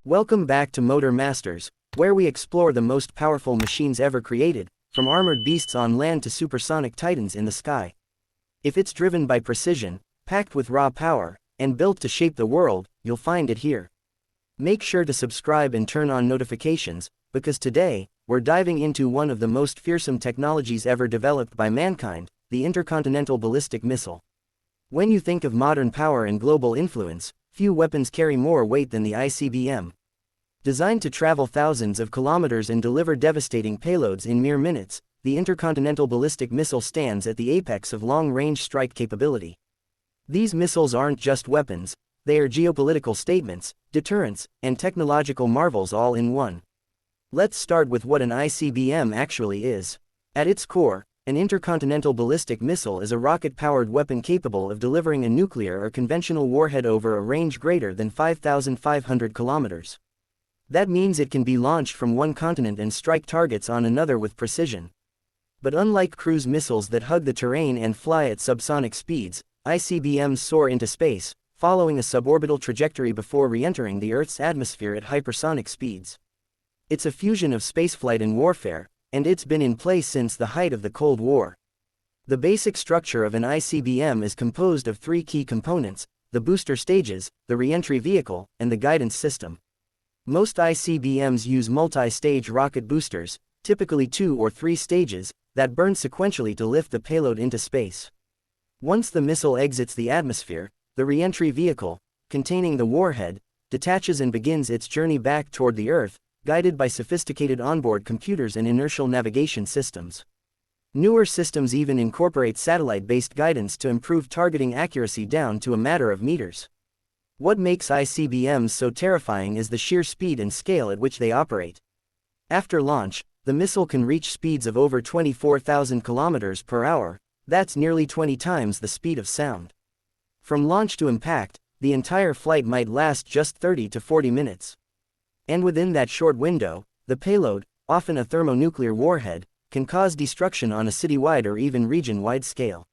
Welcome back to Motor Masters, where we explore the most powerful machines ever created, from armored beasts on land to supersonic titans in the sky. If it's driven by precision, packed with raw power, and built to shape the world, you'll find it here. Make sure to subscribe and turn on notifications, because today, we're diving into one of the most fearsome technologies ever developed by mankind, the Intercontinental Ballistic Missile. When you think of modern power and global influence, few weapons carry more weight than the ICBM. Designed to travel thousands of kilometers and deliver devastating payloads in mere minutes, the Intercontinental Ballistic Missile stands at the apex of long-range strike capability. These missiles aren't just weapons, they are geopolitical statements, deterrence, and technological marvels all in one. Let's start with what an ICBM actually is. At its core, an intercontinental ballistic missile is a rocket-powered weapon capable of delivering a nuclear or conventional warhead over a range greater than 5,500 kilometers. That means it can be launched from one continent and strike targets on another with precision. But unlike cruise missiles that hug the terrain and fly at subsonic speeds, ICBMs soar into space, following a suborbital trajectory before re-entering the Earth's atmosphere at hypersonic speeds. It's a fusion of spaceflight and warfare, and it's been in place since the height of the Cold War. The basic structure of an ICBM is composed of three key components: the booster stages, the re-entry vehicle, and the guidance system. Most ICBMs use multi-stage rocket boosters, typically 2 or 3 stages, that burn sequentially to lift the payload into space. Once the missile exits the atmosphere, the re-entry vehicle, containing the warhead, detaches and begins its journey back toward the Earth, guided by sophisticated onboard computers and inertial navigation systems. Newer systems even incorporate satellite-based guidance to improve targeting accuracy down to a matter of meters. What makes ICBMs so terrifying is the sheer speed and scale at which they operate. After launch, the missile can reach speeds of over 24,000 kilometers per hour, that's nearly 20 times the speed of sound. From launch to impact, the entire flight might last just 30 to 40 minutes. And within that short window, the payload, often a thermonuclear warhead, can cause destruction on a citywide or even region-wide scale.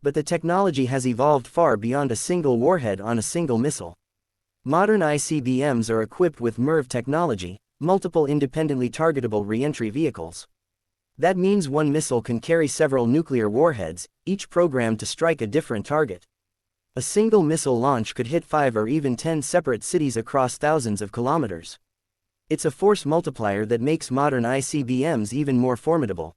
But the technology has evolved far beyond a single warhead on a single missile. Modern ICBMs are equipped with MIRV technology, multiple independently targetable re-entry vehicles. That means one missile can carry several nuclear warheads, each programmed to strike a different target. A single missile launch could hit 5 or even 10 separate cities across thousands of kilometers. It's a force multiplier that makes modern ICBMs even more formidable.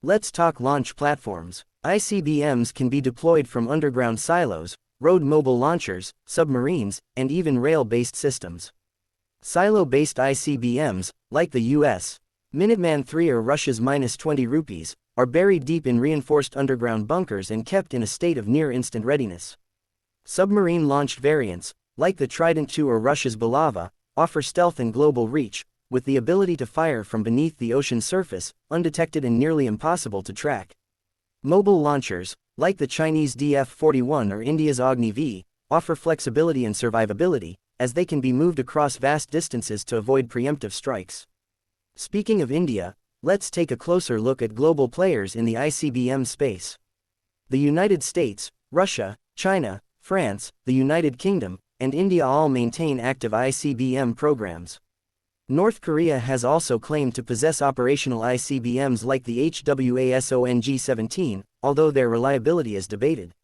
Let's talk launch platforms. ICBMs can be deployed from underground silos, road mobile launchers, submarines, and even rail-based systems. Silo-based ICBMs, like the U.S. Minuteman III or Russia's -20 rupees, are buried deep in reinforced underground bunkers and kept in a state of near-instant readiness. Submarine-launched variants, like the Trident II or Russia's Bulava, offer stealth and global reach, with the ability to fire from beneath the ocean surface, undetected and nearly impossible to track. Mobile launchers, like the Chinese DF-41 or India's Agni-V, offer flexibility and survivability, as they can be moved across vast distances to avoid preemptive strikes. Speaking of India, let's take a closer look at global players in the ICBM space. The United States, Russia, China, France, the United Kingdom, and India all maintain active ICBM programs. North Korea has also claimed to possess operational ICBMs like the HWASONG-17, although their reliability is debated.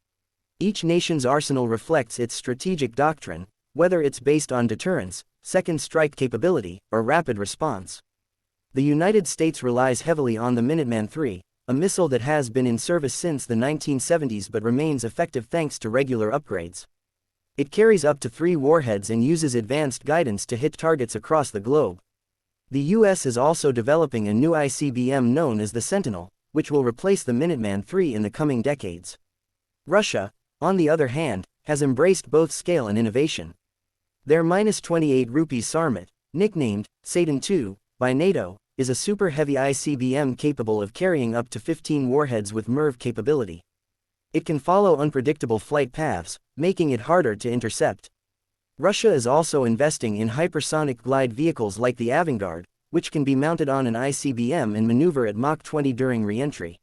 Each nation's arsenal reflects its strategic doctrine, whether it's based on deterrence, second strike capability, or rapid response. The United States relies heavily on the Minuteman III, a missile that has been in service since the 1970s but remains effective thanks to regular upgrades. It carries up to 3 warheads and uses advanced guidance to hit targets across the globe. The U.S. is also developing a new ICBM known as the Sentinel, which will replace the Minuteman III in the coming decades. Russia, on the other hand, has embraced both scale and innovation. Their -28 rupees Sarmat, nicknamed Trident II by NATO, is a super-heavy ICBM capable of carrying up to 15 warheads with MIRV capability. It can follow unpredictable flight paths, making it harder to intercept. Russia is also investing in hypersonic glide vehicles like the Avangard, which can be mounted on an ICBM and maneuver at Mach 20 during re-entry.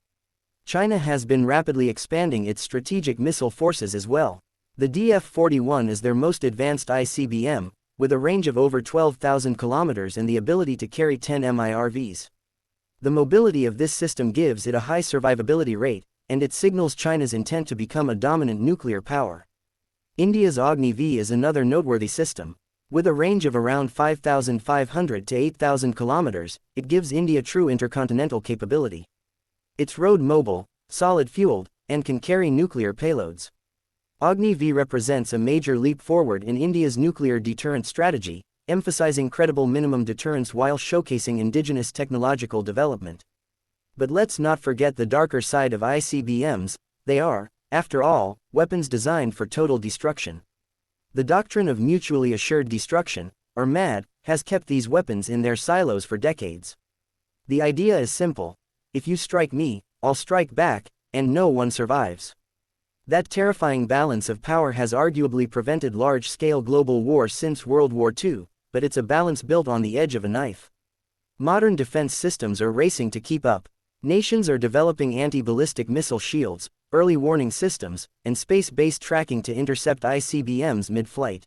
China has been rapidly expanding its strategic missile forces as well. The DF-41 is their most advanced ICBM, with a range of over 12,000 kilometers and the ability to carry 10 MIRVs. The mobility of this system gives it a high survivability rate, and it signals China's intent to become a dominant nuclear power. India's Agni-V is another noteworthy system. With a range of around 5,500 to 8,000 kilometers, it gives India true intercontinental capability. It's road-mobile, solid-fueled, and can carry nuclear payloads. Agni-V represents a major leap forward in India's nuclear deterrence strategy, emphasizing credible minimum deterrence while showcasing indigenous technological development. But let's not forget the darker side of ICBMs. They are, after all, weapons designed for total destruction. The doctrine of mutually assured destruction, or MAD, has kept these weapons in their silos for decades. The idea is simple: if you strike me, I'll strike back, and no one survives. That terrifying balance of power has arguably prevented large-scale global war since World War II, but it's a balance built on the edge of a knife. Modern defense systems are racing to keep up. Nations are developing anti-ballistic missile shields, early warning systems, and space-based tracking to intercept ICBMs mid-flight.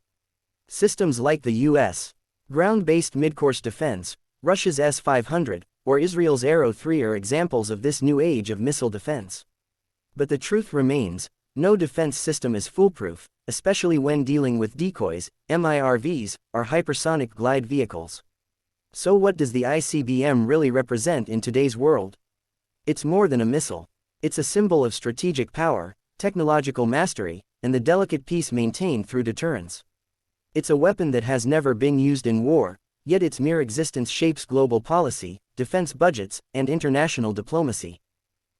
Systems like the U.S. ground-based mid-course defense, Russia's S-500, or Israel's Arrow 3 are examples of this new age of missile defense. But the truth remains: no defense system is foolproof, especially when dealing with decoys, MIRVs, or hypersonic glide vehicles. So what does the ICBM really represent in today's world? It's more than a missile. It's a symbol of strategic power, technological mastery, and the delicate peace maintained through deterrence. It's a weapon that has never been used in war, yet its mere existence shapes global policy, defense budgets, and international diplomacy.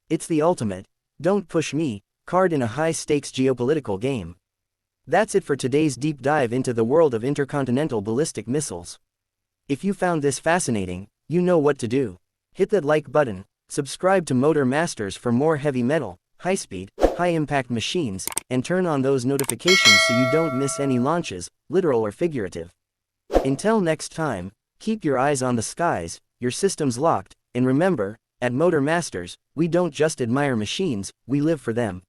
It's the ultimate "don't push me" card in a high-stakes geopolitical game. That's it for today's deep dive into the world of intercontinental ballistic missiles. If you found this fascinating, you know what to do. Hit that like button, subscribe to Motor Masters for more heavy metal, high-speed, high-impact machines, and turn on those notifications so you don't miss any launches, literal or figurative. Until next time, keep your eyes on the skies, your systems locked, and remember, at Motor Masters, we don't just admire machines, we live for them.